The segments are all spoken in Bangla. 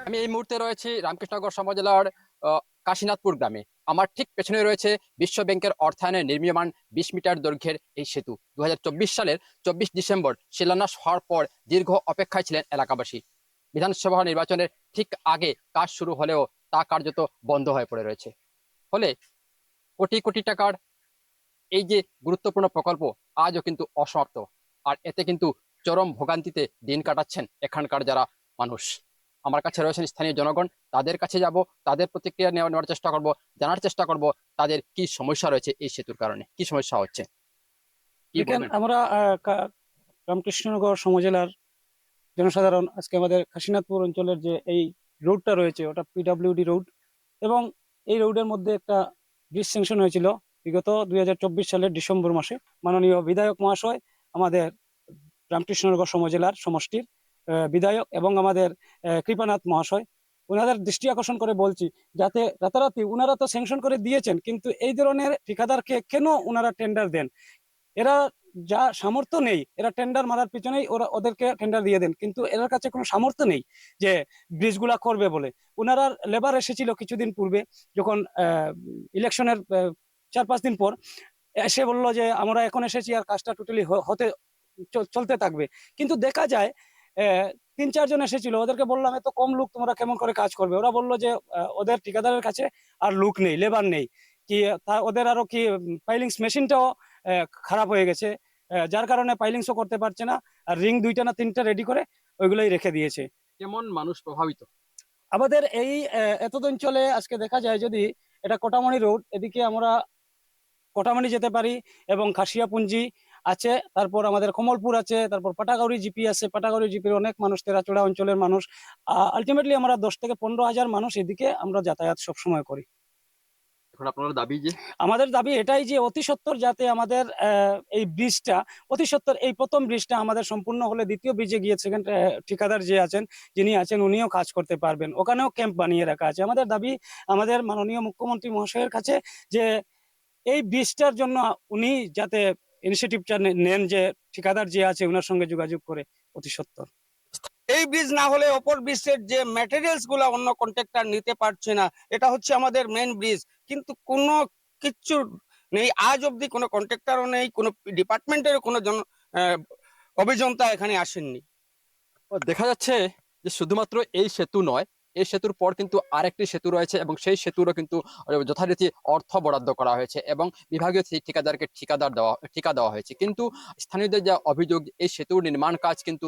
আমি এই মুহূর্তে রয়েছি রামকৃষ্ণনগর সমজেলার কাশীনাথপুর গ্রামে। আমার ঠিক পেছনে রয়েছে বিশ্ব ব্যাংকের অর্থায়নে নির্মীয়মান 20 মিটার দৈর্ঘ্যের এই সেতু। 2024 সালের 24 ডিসেম্বর শিলান্যাস হওয়ার পর দীর্ঘ অপেক্ষায় ছিলেন এলাকাবাসী। বিধানসভা নির্বাচনের ঠিক আগে কাজ শুরু হলেও তা কার্যত বন্ধ হয়ে পড়ে রয়েছে। ফলে কোটি কোটি টাকার এই যে গুরুত্বপূর্ণ প্রকল্প আজও কিন্তু অসমাপ্ত। আর এতে কিন্তু চরম ভোগান্তিতে দিন কাটাচ্ছেন এখানকার যারা মানুষ। আমার কাছে রয়েছেন স্থানীয় জনগণ, তাদের কাছে যাব, তাদের প্রতিক্রিয়া নেওয়ার চেষ্টা করব, জানার চেষ্টা করব তাদের কি সমস্যা রয়েছে, এই সেতুর কারণে কি সমস্যা হচ্ছে, কি দেখেন, বলবেন। আমরা রামকৃষ্ণনগর সমজেলার জনসাধারণ আজকে আমাদের কাশীনাথপুর অঞ্চলের যে এই রোডটা রয়েছে ওটা পিডাব্লিউডি রোড, এবং এই রোডের মধ্যে একটা ব্রিজ স্যাংশন হয়েছিল বিগত 2024 সালের ডিসেম্বর মাসে। মাননীয় বিধায়ক মহাশয়, আমাদের রামকৃষ্ণনগর সমজেলার সমষ্টির বিধায়ক এবং আমাদের কৃপানাথ মহাশয়, ওনাদের দৃষ্টি আকর্ষণ করে বলছি যাতে রাতারাতি ওনারা তো স্যাংশন করে দিয়েছেন, কিন্তু এই ধরনের ঠিকাদারকে কেন ওনারা টেন্ডার দেন? এরা যা সামর্থ্য নেই, এরা টেন্ডার মারার পিছনেই ওদেরকে টেন্ডার দিয়ে দেন, কিন্তু এদের কাছে কোনো সামর্থ্য নেই যে ব্রিজগুলা করবে বলে। ওনারা লেবার এসেছিল কিছুদিন পূর্বে, যখন ইলেকশনের 4-5 দিন পর এসে বললো যে আমরা এখন এসেছি আর কাজটা টোটালি হতে চলতে থাকবে। কিন্তু দেখা যায় 3-4 জন এসেছিল, ওদেরকে বললাম এত কম লোক তোমরা কেমন করে কাজ করবে? ওরা বললো যে ওদের ঠিকাদারের কাছে আর লোক নেই, লেবার নেই, কি ওদের আরো কি পাইলিংস মেশিনটাও খারাপ হয়ে গেছে, যার কারণে পাইলিংসও করতে পারছে না। আর রিং 2টা না 3টা রেডি করে ওইগুলোই রেখে দিয়েছে। কেমন মানুষ প্রভাবিত? আমাদের এই এতদিন চলে আজকে দেখা যায় যদি এটা কোটামণি রোড, এদিকে আমরা কোটামণি যেতে পারি এবং খাসিয়াপুঞ্জি আছে, তারপর আমাদের কমলপুর আছে, তারপর পাটাগাউরি জিপি আছে। পাটাগাউরি জিপির অনেক মানুষ, তেরাচোড়া অঞ্চলের মানুষ। আলটিমেটলি আমরা 10 থেকে 15 হাজার মানুষ এদিকে আমরা যাতায়াত সবসময় করি। এখন আপনার দাবি যে আমাদের দাবি এটাই যে অতি সত্বর যাতে আমাদের এই ব্রিজটা, অতি সত্বর এই প্রথম ব্রিজটা আমাদের সম্পূর্ণ হলে দ্বিতীয় ব্রিজে গিয়ে সেকেন্ড ঠিকাদার যে আছেন, যিনি আছেন, উনিও কাজ করতে পারবেন। ওখানেও ক্যাম্প বানিয়ে রাখা আছে। আমাদের দাবি আমাদের মাননীয় মুখ্যমন্ত্রী মহাশয়ের কাছে যে এই ব্রিজটার জন্য উনি যাতে ইনিশিয়েটিভটা নেন, যে ঠিকাদার যে আছে ওনার সঙ্গে যোগাযোগ করে অতি সত্বর। এই ব্রিজ না হলে অপর ব্রিজের যে ম্যাটেরিয়ালস গুলা অন্য কন্ট্রাক্টর নিতে পারছে না। এটা হচ্ছে আমাদের মেন ব্রিজ, কিন্তু কোনো কিচ্ছু নেই আজ অব্দি। কোনো কন্ট্রাক্টরও নেই, কোনো ডিপার্টমেন্টের কোনো অভিযন্তা এখানে আসেননি। দেখা যাচ্ছে যে শুধুমাত্র এই সেতু নয়, এই সেতুর পর কিন্তু আরেকটি সেতু রয়েছে এবং সেই সেতুরও কিন্তু যথারীতি অর্থ বরাদ্দ করা হয়েছে এবং বিভাগীয় ঠিকাদারকে ঠিকা দেওয়া হয়েছে। কিন্তু স্থানীয়দের যা অভিযোগ, এই সেতুর নির্মাণ কাজ কিন্তু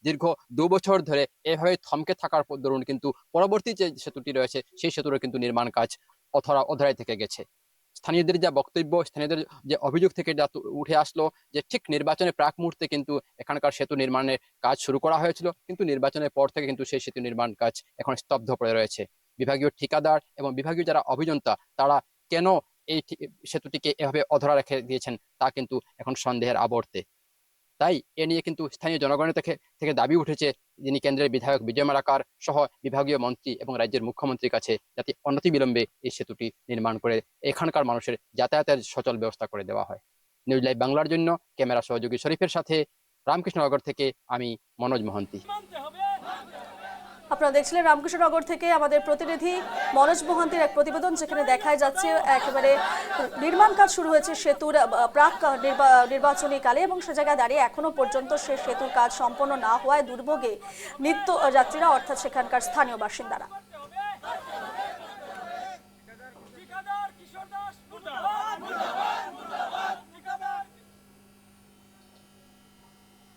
দীর্ঘ 2 বছর ধরে এভাবে থমকে থাকার দরুন কিন্তু পরবর্তী যে সেতুটি রয়েছে সেই সেতুরও কিন্তু নির্মাণ কাজ অধরায় থেকে গেছে। স্থানীয়দের যা বক্তব্য, স্থানীয়দের যে অভিযোগ থেকে যা উঠে আসলো যে ঠিক নির্বাচনের প্রাক মুহূর্তে কিন্তু এখানকার সেতু নির্মাণের কাজ শুরু করা হয়েছিল, কিন্তু নির্বাচনের পর থেকে কিন্তু সেই সেতু নির্মাণ কাজ এখন স্তব্ধ পড়ে রয়েছে। বিভাগীয় ঠিকাদার এবং বিভাগীয় যারা অভিযন্তা তারা কেন এই সেতুটিকে এভাবে অধরা রেখে দিয়েছেন তা কিন্তু এখন সন্দেহের আবর্তে। তাই এ নিয়ে কিন্তু স্থানীয় জনগণের থেকে দাবি উঠেছে যিনি কেন্দ্রের বিধায়ক বিজয় মালাকার সহ বিভাগীয় মন্ত্রী এবং রাজ্যের মুখ্যমন্ত্রীর কাছে, যাতে অনতিবিলম্বে এই সেতুটি নির্মাণ করে এখানকার মানুষের যাতায়াতের সচল ব্যবস্থা করে দেওয়া হয়। নিউজ লাইভ বাংলার জন্য ক্যামেরা সহযোগী শরীফের সাথে রামকৃষ্ণনগর থেকে আমি মনোজ মহন্তি। আপনারা দেখছিলেন রামকৃষ্ণনগর থেকে আমাদের প্রতিনিধি মনোজ মোহান্তির এক প্রতিবেদন, যেখানে দেখায় যাচ্ছে একেবারে নির্মাণ কাজ শুরু হয়েছে সেতুর প্রাক নির্বাচনী কালে, এবং সে জায়গায় দাঁড়িয়ে এখনো পর্যন্ত সে সেতুর কাজ সম্পন্ন না হওয়ায় দুর্ভোগে নিত্য যাত্রীরা, অর্থাৎ সেখানকার স্থানীয় বাসিন্দারা।